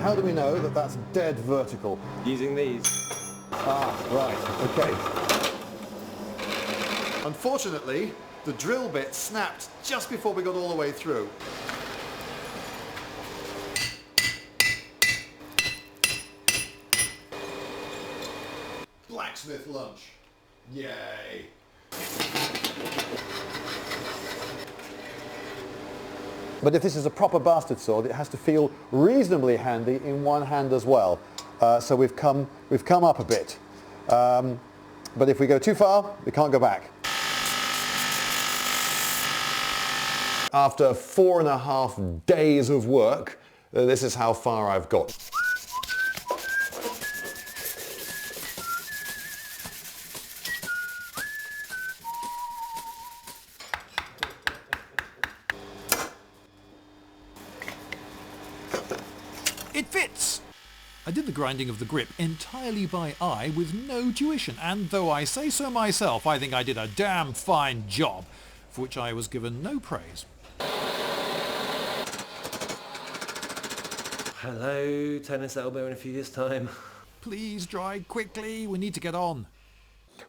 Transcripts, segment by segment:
How do we know that that's dead vertical? Using these. Ah, right, okay. Unfortunately, the drill bit snapped just before we got all the way through. Blacksmith lunch. Yay. But if this is a proper bastard sword, it has to feel reasonably handy in one hand as well. So we've come up a bit. But if we go too far, we can't go back. After 4.5 days of work, this is how far I've got. It fits! I did the grinding of the grip entirely by eye with no tuition, and though I say so myself, I think I did a damn fine job, for which I was given no praise. Hello, tennis elbow in a few years' time. Please dry quickly, we need to get on.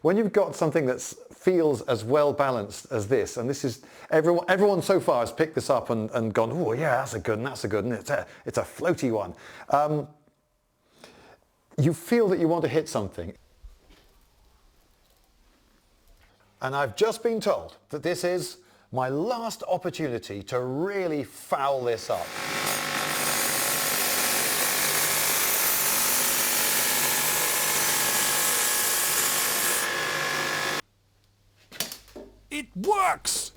When you've got something that feels as well balanced as this, and this is, everyone so far has picked this up and gone, oh yeah, that's a good one, that's a good one, it's a floaty one. You feel that you want to hit something. And I've just been told that this is my last opportunity to really foul this up. It works!